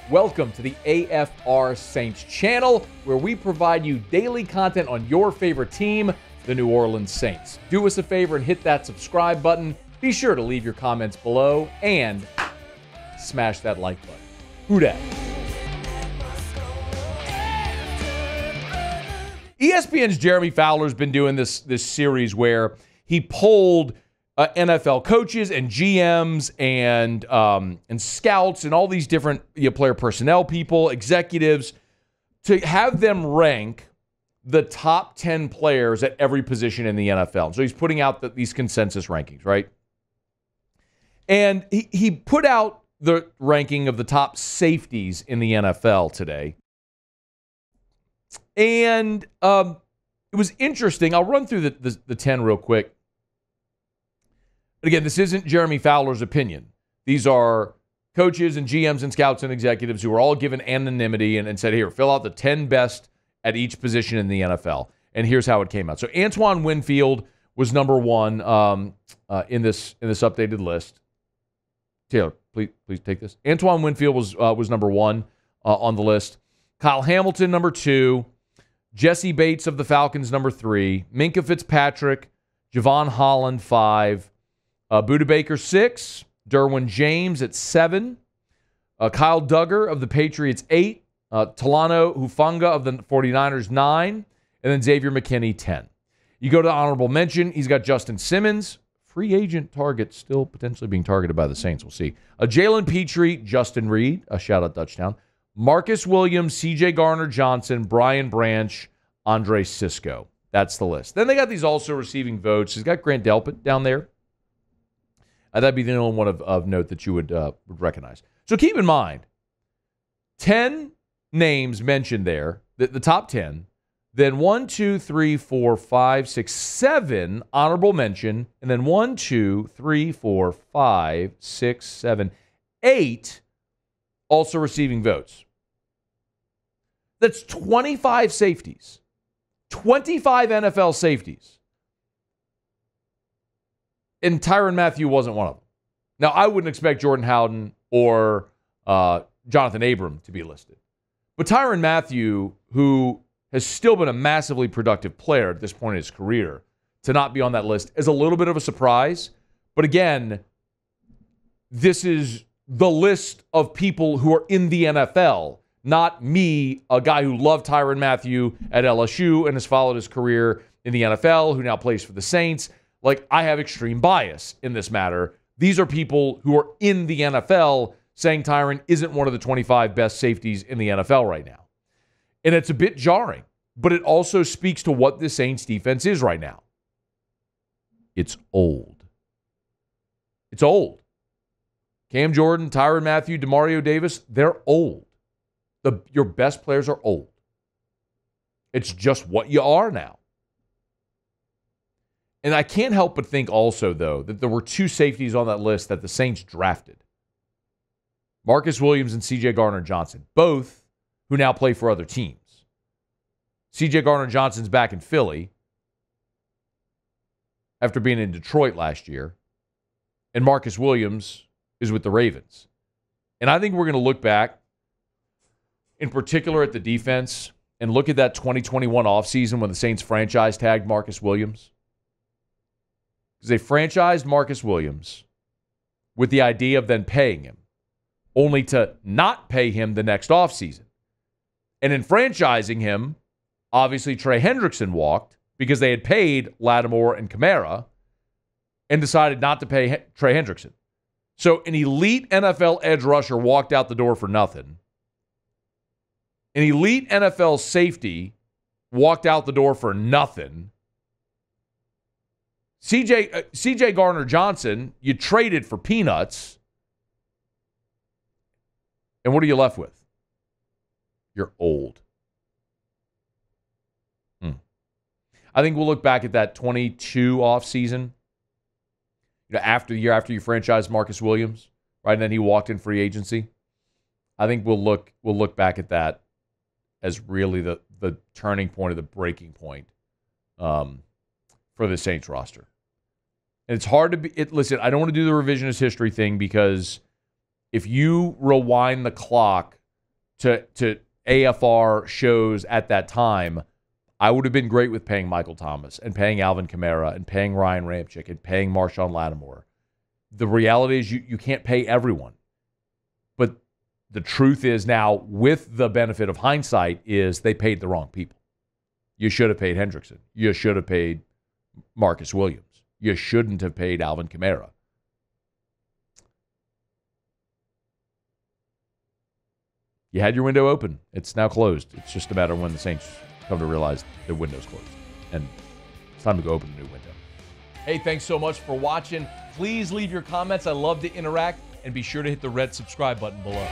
Welcome to the AFR Saints channel, where we provide you daily content on your favorite team, the New Orleans Saints. Do us a favor and hit that subscribe button. Be sure to leave your comments below and smash that like button. Who dat? ESPN's Jeremy Fowler's been doing this series where he polled NFL coaches and GMs and scouts and all these different player personnel people, executives, to have them rank the top 10 players at every position in the NFL. So he's putting out these consensus rankings, right? And he put out the ranking of the top safeties in the NFL today. And it was interesting. I'll run through the 10 real quick. But again, this isn't Jeremy Fowler's opinion. These are coaches and GMs and scouts and executives who were all given anonymity and said, here, fill out the 10 best at each position in the NFL. And here's how it came out. So Antoine Winfield was number one in this updated list. Taylor, please take this. Antoine Winfield was number one on the list. Kyle Hamilton, number two. Jesse Bates of the Falcons, number three. Minkah Fitzpatrick. Javon Holland, 5. Budda Baker, 6. Derwin James at 7. Kyle Duggar of the Patriots, 8. Talanoa Hufanga of the 49ers, 9. And then Xavier McKinney, 10. You go to the honorable mention. He's got Justin Simmons, free agent target, still potentially being targeted by the Saints. We'll see. Jalen Petrie, Justin Reed, a shout-out Dutchtown. Marcus Williams, C.J. Garner-Johnson, Brian Branch, Andre Sisco. That's the list. Then they got these also receiving votes. He's got Grant Delpit down there. That'd be the only one of note that you would recognize. So keep in mind, 10 names mentioned there, the top 10, then 1, 2, 3, 4, 5, 6, 7 honorable mention, and then 1, 2, 3, 4, 5, 6, 7, 8 also receiving votes. That's 25 safeties. 25 NFL safeties. And Tyrann Mathieu wasn't one of them. Now, I wouldn't expect Jordan Howden or Jonathan Abram to be listed. But Tyrann Mathieu, who has still been a massively productive player at this point in his career, to not be on that list is a little bit of a surprise. But again, this is the list of people who are in the NFL, not me, a guy who loved Tyrann Mathieu at LSU and has followed his career in the NFL, who now plays for the Saints. Like, I have extreme bias in this matter. These are people who are in the NFL saying Tyrann isn't one of the 25 best safeties in the NFL right now. And it's a bit jarring, but it also speaks to what the Saints defense is right now. It's old. It's old. Cam Jordan, Tyrann Mathieu, Demario Davis, they're old. Your best players are old. It's just what you are now. And I can't help but think also, though, that there were 2 safeties on that list that the Saints drafted. Marcus Williams and C.J. Garner-Johnson, both who now play for other teams. C.J. Garner-Johnson's back in Philly after being in Detroit last year. And Marcus Williams is with the Ravens. And I think we're going to look back, in particular at the defense, and look at that 2021 offseason when the Saints franchise tagged Marcus Williams. Because they franchised Marcus Williams with the idea of then paying him, only to not pay him the next offseason. And in franchising him, obviously Trey Hendrickson walked because they had paid Lattimore and Kamara and decided not to pay Trey Hendrickson. So an elite NFL edge rusher walked out the door for nothing. An elite NFL safety walked out the door for nothing. C.J. Garner-Johnson, you traded for peanuts. And what are you left with? You're old. I think we'll look back at that 22 offseason. After the year after you franchised Marcus Williams, right? And then he walked in free agency. I think we'll look back at that as really the turning point or the breaking point for the Saints roster. And it's hard to be. Listen, I don't want to do the revisionist history thing because if you rewind the clock to AFR shows at that time, I would have been great with paying Michael Thomas and paying Alvin Kamara and paying Ryan Ramczyk and paying Marshawn Lattimore. The reality is you can't pay everyone. But the truth is now, with the benefit of hindsight, is they paid the wrong people. You should have paid Hendrickson. You should have paid Marcus Williams. You shouldn't have paid Alvin Kamara. You had your window open. It's now closed. It's just a matter of when the Saints come to realize their window's closed. And it's time to go open a new window. Hey, thanks so much for watching. Please leave your comments. I love to interact. And be sure to hit the red subscribe button below.